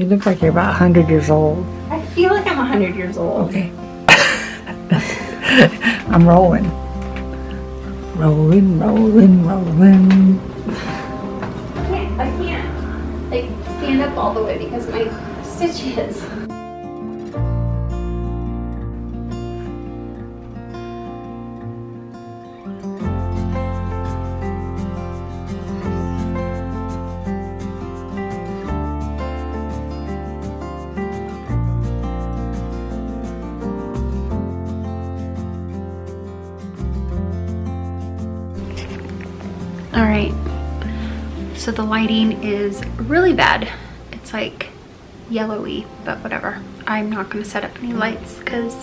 You look like you're about 100 years old. I feel like I'm 100 years old. Okay. I'm rolling. Rolling, rolling, rolling. I can't like stand up all the way because my stitches. All right, so the lighting is really bad. It's like yellowy, but whatever. I'm not gonna set up any lights because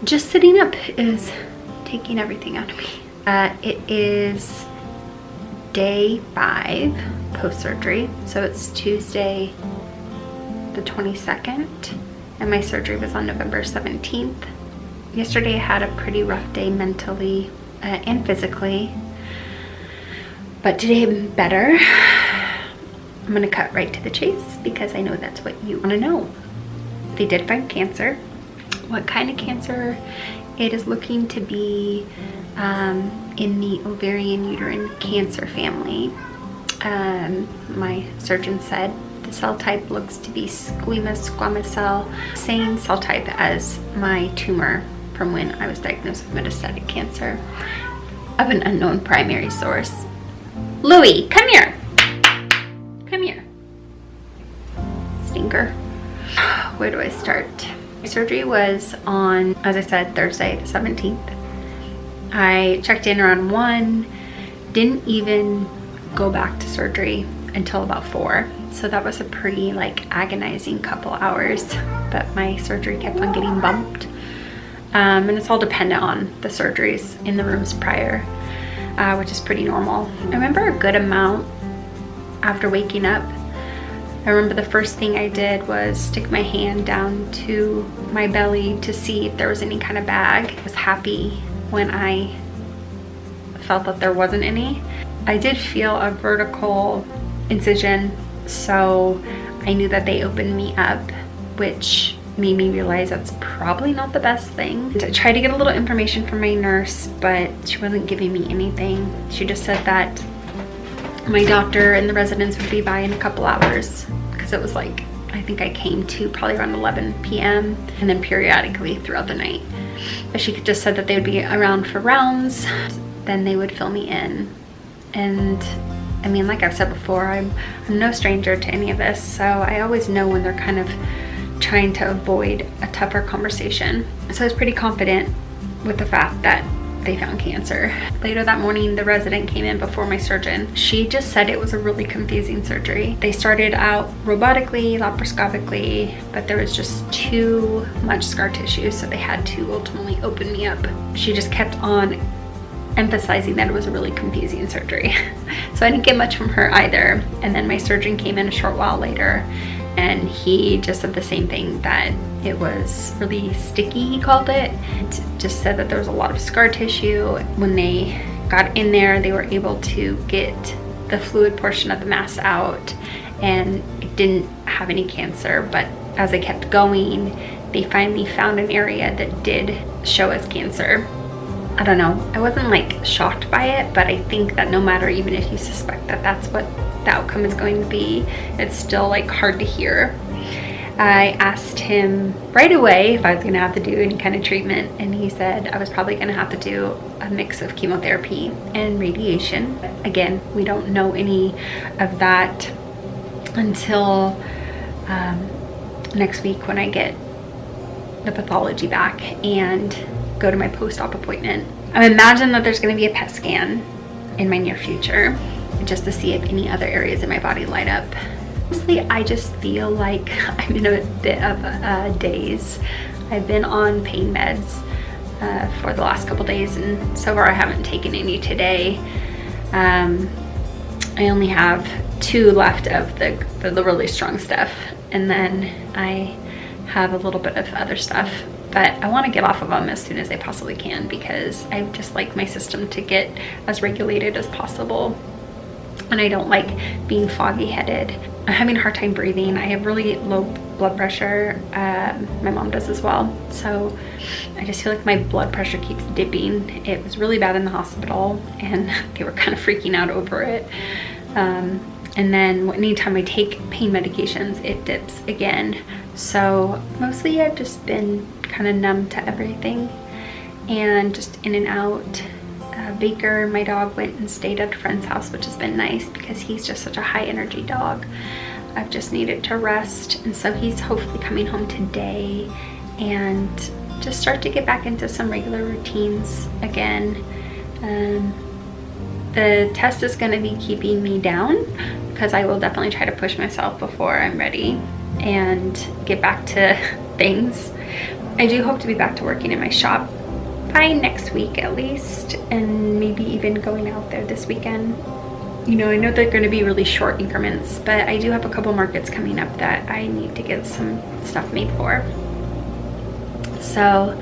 just sitting up is taking everything out of me. It is day 5 post-surgery. So it's Tuesday the 22nd and my surgery was on November 17th. Yesterday I had a pretty rough day mentally and physically. But today I'm better. I'm gonna cut right to the chase because I know that's what you wanna know. They did find cancer. What kind of cancer? It is looking to be in the ovarian uterine cancer family. My surgeon said the cell type looks to be squamous cell, same cell type as my tumor from when I was diagnosed with metastatic cancer of an unknown primary source. Louie, come here. Come here. Stinker. Where do I start? My surgery was on, as I said, Thursday the 17th. I checked in around 1, didn't even go back to surgery until about 4. So that was a pretty like agonizing couple hours, but my surgery kept on getting bumped. And it's all dependent on the surgeries in the rooms prior. Which is pretty normal. I remember a good amount after waking up. I remember the first thing I did was stick my hand down to my belly to see if there was any kind of bag. I was happy when I felt that there wasn't any. I did feel a vertical incision, so I knew that they opened me up, which made me realize that's probably not the best thing. I tried to get a little information from my nurse, but she wasn't giving me anything. She just said that my doctor and the residents would be by in a couple hours because it was like, I think I came to probably around 11 p.m. and then periodically throughout the night. But she just said that they would be around for rounds, then they would fill me in. And I mean, like I've said before, I'm no stranger to any of this, so I always know when they're kind of trying to avoid a tougher conversation. So I was pretty confident with the fact that they found cancer. Later that morning, the resident came in before my surgeon. She just said it was a really confusing surgery. They started out robotically, laparoscopically, but there was just too much scar tissue, so they had to ultimately open me up. She just kept on emphasizing that it was a really confusing surgery. So I didn't get much from her either. And then my surgeon came in a short while later and he just said the same thing, that it was really sticky, he called it. And just said that there was a lot of scar tissue. When they got in there, they were able to get the fluid portion of the mass out and it didn't have any cancer. But as they kept going, they finally found an area that did show as cancer. I don't know, I wasn't like shocked by it, but I think that no matter, even if you suspect that that's what the outcome is going to be, it's still like hard to hear. I asked him right away if I was gonna have to do any kind of treatment, and he said I was probably gonna have to do a mix of chemotherapy and radiation. Again, we don't know any of that until next week when I get the pathology back and go to my post-op appointment. I imagine that there's going to be a PET scan in my near future just to see if any other areas in my body light up. Honestly, I just feel like I'm in a bit of a daze. I've been on pain meds for the last couple days, and so far I haven't taken any today. I only have 2 left of the really strong stuff, and then I have a little bit of other stuff. But I want to get off of them as soon as I possibly can because I just like my system to get as regulated as possible. And I don't like being foggy headed. I'm having a hard time breathing. I have really low blood pressure. My mom does as well. So I just feel like my blood pressure keeps dipping. It was really bad in the hospital and they were kind of freaking out over it. And then anytime I take pain medications, it dips again. So mostly I've just been kind of numb to everything and just in and out. Baker, my dog, went and stayed at a friend's house, which has been nice because he's just such a high energy dog. I've just needed to rest, and so he's hopefully coming home today and just start to get back into some regular routines again. The test is going to be keeping me down because I will definitely try to push myself before I'm ready and get back to things. I do hope to be back to working in my shop by next week at least, and maybe even going out there this weekend. You know, I know they're going to be really short increments, but I do have a couple markets coming up that I need to get some stuff made for. So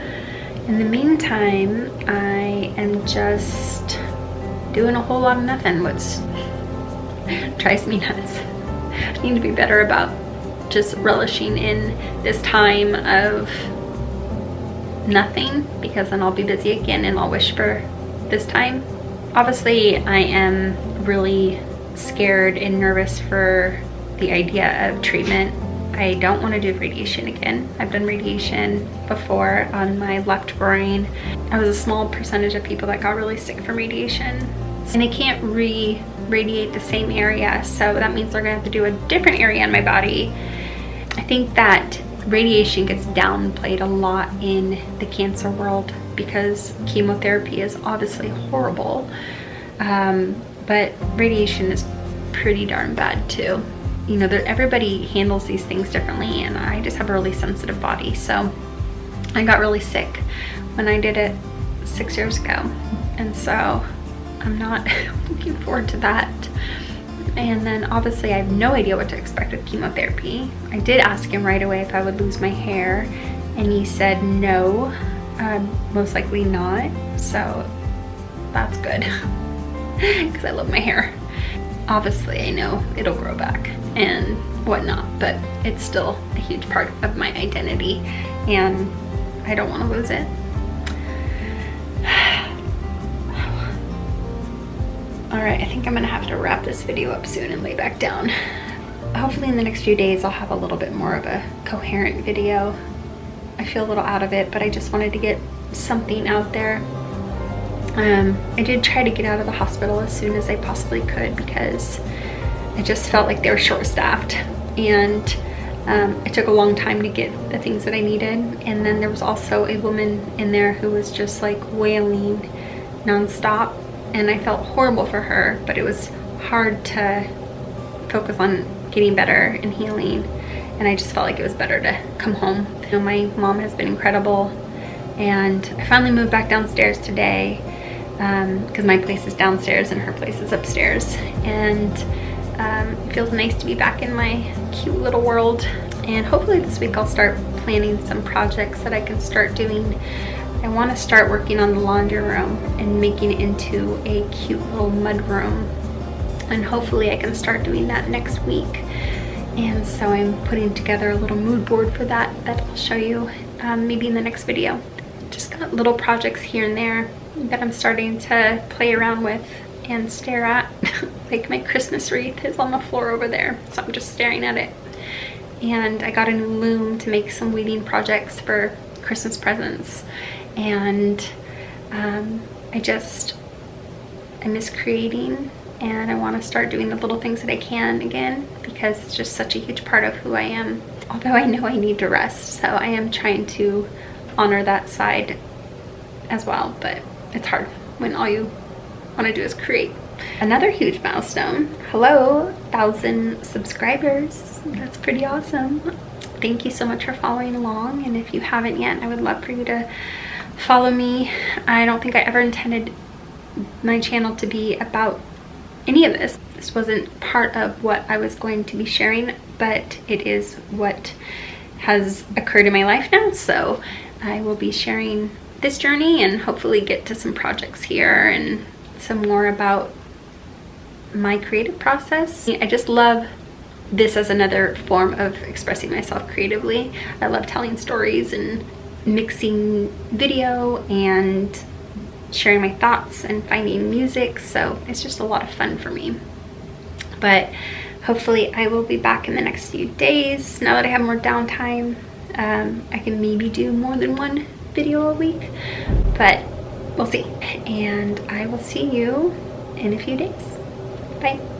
in the meantime, I am just doing a whole lot of nothing, which drives me nuts. I need to be better about just relishing in this time of nothing, because then I'll be busy again and I'll wish for this time. Obviously, I am really scared and nervous for the idea of treatment. I don't want to do radiation again. I've done radiation before on my left groin. I was a small percentage of people that got really sick from radiation, and I can't re-radiate the same area, so that means they're gonna have to do a different area in my body. I think that radiation gets downplayed a lot in the cancer world because chemotherapy is obviously horrible, but radiation is pretty darn bad too. You know, everybody handles these things differently, and I just have a really sensitive body, so I got really sick when I did it 6 years ago, and so I'm not looking forward to that. And then obviously I have no idea what to expect with chemotherapy. I did ask him right away if I would lose my hair, and he said no, most likely not. So that's good because I love my hair. Obviously I know it'll grow back and whatnot, but it's still a huge part of my identity and I don't want to lose it. Alright, I think I'm gonna have to wrap this video up soon and lay back down. Hopefully in the next few days I'll have a little bit more of a coherent video. I feel a little out of it, but I just wanted to get something out there. I did try to get out of the hospital as soon as I possibly could because I just felt like they were short-staffed, and it took a long time to get the things that I needed. And then there was also a woman in there who was just like wailing non-stop, and I felt horrible for her, but it was hard to focus on getting better and healing, and I just felt like it was better to come home. You know, my mom has been incredible, and I finally moved back downstairs today because my place is downstairs and her place is upstairs, and it feels nice to be back in my cute little world. And hopefully this week I'll start planning some projects that I can start doing. I want to start working on the laundry room and making it into a cute little mud room, and hopefully I can start doing that next week. And so I'm putting together a little mood board for that I'll show you maybe in the next video. Just got little projects here and there that I'm starting to play around with and stare at. Like my Christmas wreath is on the floor over there, so I'm just staring at it. And I got a new loom to make some weaving projects for Christmas presents. And I miss creating, and I want to start doing the little things that I can again because it's just such a huge part of who I am. Although I know I need to rest, so I am trying to honor that side as well, but it's hard when all you want to do is create. Another huge milestone. Hello, 1,000 subscribers. That's pretty awesome. Thank you so much for following along, and if you haven't yet, I would love for you to follow me. I don't think I ever intended my channel to be about any of this. This wasn't part of what I was going to be sharing, but it is what has occurred in my life now, so I will be sharing this journey and hopefully get to some projects here and some more about my creative process. I just love this as another form of expressing myself creatively. I love telling stories and mixing video and sharing my thoughts and finding music, so it's just a lot of fun for me. But hopefully I will be back in the next few days. Now that I have more downtime, I can maybe do more than one video a week, but we'll see. And I will see you in a few days. Bye.